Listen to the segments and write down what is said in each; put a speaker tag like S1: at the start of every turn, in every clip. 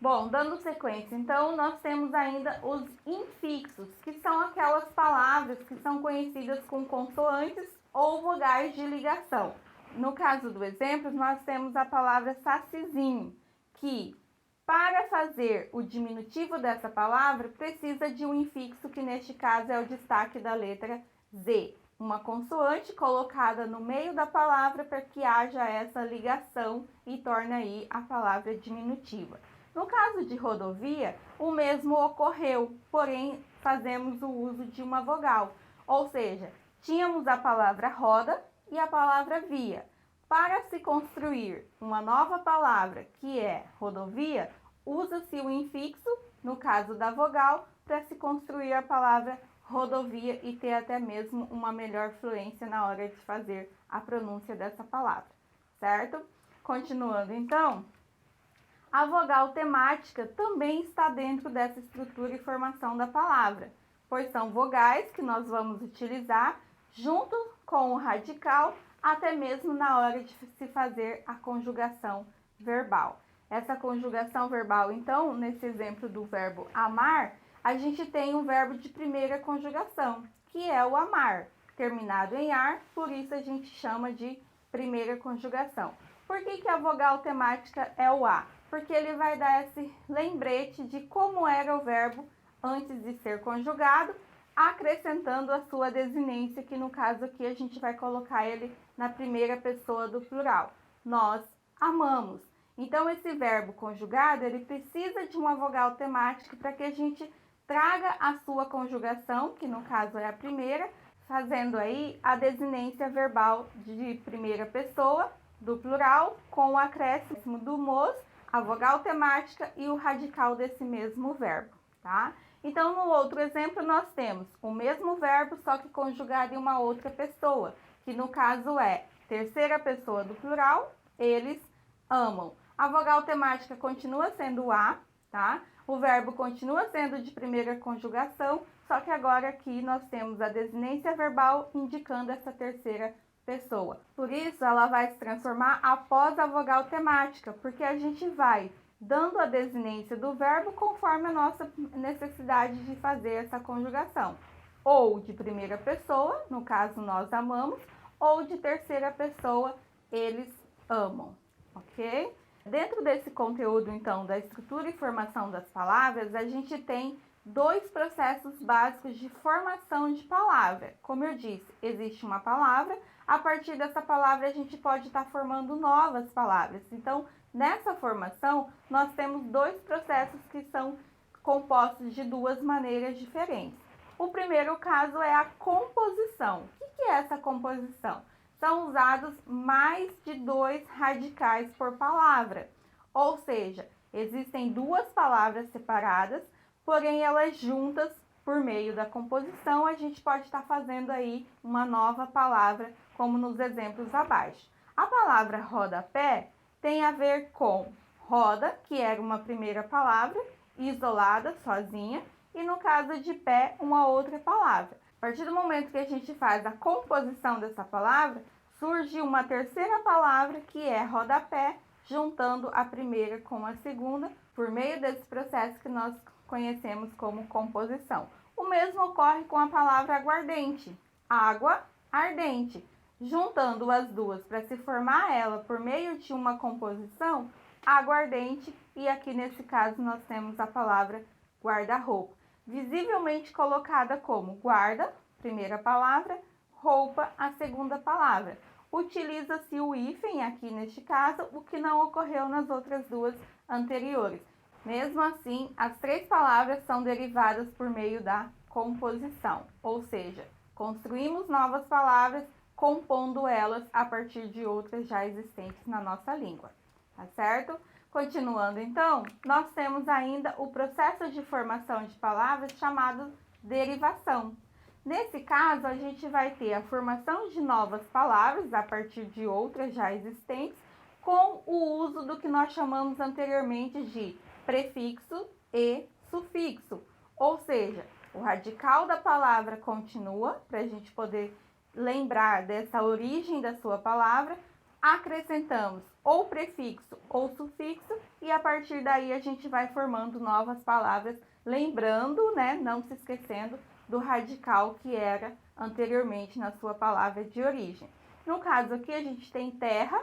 S1: Bom, dando sequência, então, nós temos ainda os infixos, que são aquelas palavras que são conhecidas com consoantes ou vogais de ligação. No caso do exemplo, nós temos a palavra sacizinho, que, para fazer o diminutivo dessa palavra, precisa de um infixo, que neste caso é o destaque da letra Z. Uma consoante colocada no meio da palavra para que haja essa ligação e torne aí a palavra diminutiva. No caso de rodovia, o mesmo ocorreu, porém fazemos o uso de uma vogal, ou seja, tínhamos a palavra roda e a palavra via. Para se construir uma nova palavra, que é rodovia, usa-se o infixo, no caso da vogal, para se construir a palavra rodovia e ter até mesmo uma melhor fluência na hora de fazer a pronúncia dessa palavra, certo? Continuando então, a vogal temática também está dentro dessa estrutura e formação da palavra, pois são vogais que nós vamos utilizar junto com o radical, até mesmo na hora de se fazer a conjugação verbal. Essa conjugação verbal, então, nesse exemplo do verbo amar, a gente tem um verbo de primeira conjugação, que é o amar, terminado em ar, por isso a gente chama de primeira conjugação. Por que a vogal temática é o A? Porque ele vai dar esse lembrete de como era o verbo antes de ser conjugado, acrescentando a sua desinência, que no caso aqui a gente vai colocar ele na primeira pessoa do plural. Nós amamos. Então, esse verbo conjugado, ele precisa de uma vogal temática para que a gente traga a sua conjugação, que no caso é a primeira, fazendo aí a desinência verbal de primeira pessoa do plural, com o acréscimo do mos, a vogal temática e o radical desse mesmo verbo, tá? Então, no outro exemplo, nós temos o mesmo verbo, só que conjugado em uma outra pessoa, que no caso é terceira pessoa do plural, eles amam. A vogal temática continua sendo o A, tá? O verbo continua sendo de primeira conjugação, só que agora aqui nós temos a desinência verbal indicando essa terceira pessoa. Por isso, ela vai se transformar após a vogal temática, porque a gente vai dando a desinência do verbo conforme a nossa necessidade de fazer essa conjugação. Ou de primeira pessoa, no caso nós amamos, ou de terceira pessoa, eles amam, ok? Dentro desse conteúdo, então, da estrutura e formação das palavras, a gente tem dois processos básicos de formação de palavra. Como eu disse, existe uma palavra, a partir dessa palavra a gente pode estar formando novas palavras. Então, nessa formação, nós temos dois processos que são compostos de duas maneiras diferentes. O primeiro caso é a composição. O que é essa composição? São usados mais de 2 radicais por palavra, ou seja, existem duas palavras separadas, porém elas juntas, por meio da composição, a gente pode estar fazendo aí uma nova palavra, como nos exemplos abaixo. A palavra rodapé tem a ver com roda, que era uma primeira palavra, isolada, sozinha, e no caso de pé, uma outra palavra. A partir do momento que a gente faz a composição dessa palavra, surge uma terceira palavra, que é rodapé, juntando a primeira com a segunda, por meio desse processo que nós conhecemos como composição. O mesmo ocorre com a palavra aguardente, água ardente. Juntando as duas para se formar ela por meio de uma composição, aguardente, e aqui nesse caso nós temos a palavra guarda-roupa, visivelmente colocada como guarda, primeira palavra, roupa, a segunda palavra. Utiliza-se o hífen aqui neste caso, o que não ocorreu nas outras duas anteriores. Mesmo assim, as três palavras são derivadas por meio da composição, ou seja, construímos novas palavras compondo elas a partir de outras já existentes na nossa língua, tá certo? Continuando então, nós temos ainda o processo de formação de palavras chamado derivação. Nesse caso, a gente vai ter a formação de novas palavras a partir de outras já existentes, com o uso do que nós chamamos anteriormente de prefixo e sufixo, ou seja, o radical da palavra continua, para a gente poder lembrar dessa origem da sua palavra, acrescentamos ou prefixo ou sufixo e a partir daí a gente vai formando novas palavras, lembrando, né, não se esquecendo do radical que era anteriormente na sua palavra de origem. No caso aqui a gente tem terra,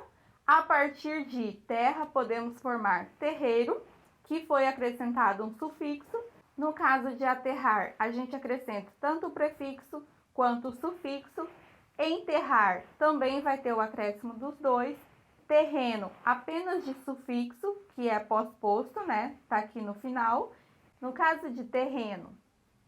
S1: a partir de terra podemos formar terreiro, que foi acrescentado um sufixo. No caso de aterrar, a gente acrescenta tanto o prefixo quanto o sufixo. Enterrar também vai ter o acréscimo dos dois. Terreno, apenas de sufixo, que é pós-posto, né? Tá aqui no final. No caso de terreno,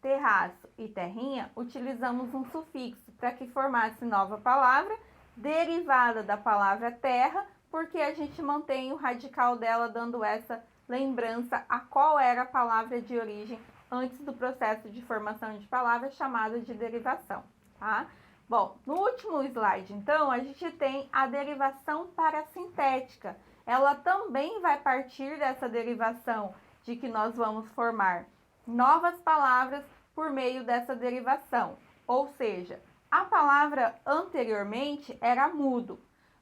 S1: terraço e terrinha, utilizamos um sufixo para que formasse nova palavra, derivada da palavra terra, porque a gente mantém o radical dela dando essa lembrança a qual era a palavra de origem antes do processo de formação de palavra chamada de derivação, tá? Bom, no último slide, então, a gente tem a derivação parasintética. Ela também vai partir dessa derivação de que nós vamos formar novas palavras por meio dessa derivação. Ou seja, a palavra anteriormente era mudo.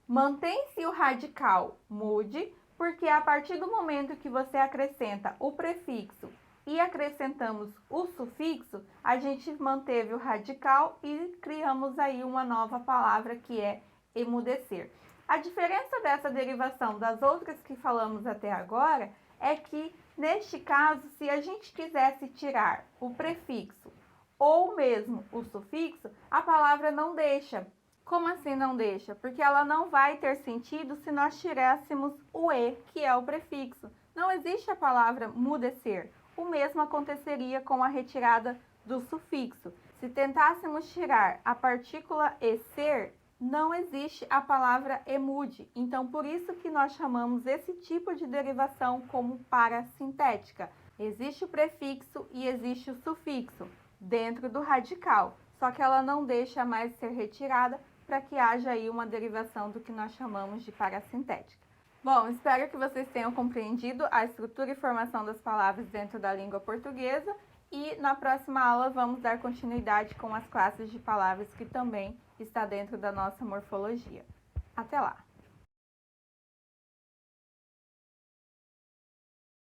S1: Mantém-se o radical mude, porque a partir do momento que você acrescenta o prefixo e acrescentamos o sufixo, a gente manteve o radical e criamos aí uma nova palavra que é emudecer. A diferença dessa derivação das outras que falamos até agora é que, neste caso, se a gente quisesse tirar o prefixo ou mesmo o sufixo, a palavra não deixa. Como assim não deixa? Porque ela não vai ter sentido se nós tirássemos o E, que é o prefixo. Não existe a palavra mudecer. O mesmo aconteceria com a retirada do sufixo. Se tentássemos tirar a partícula e ser, não existe a palavra emude. Então, por isso que nós chamamos esse tipo de derivação como parasintética. Existe o prefixo e existe o sufixo dentro do radical, só que ela não deixa mais ser retirada para que haja aí uma derivação do que nós chamamos de parasintética. Bom, espero que vocês tenham compreendido a estrutura e formação das palavras dentro da língua portuguesa e na próxima aula vamos dar continuidade com as classes de palavras que também está dentro da nossa morfologia. Até lá!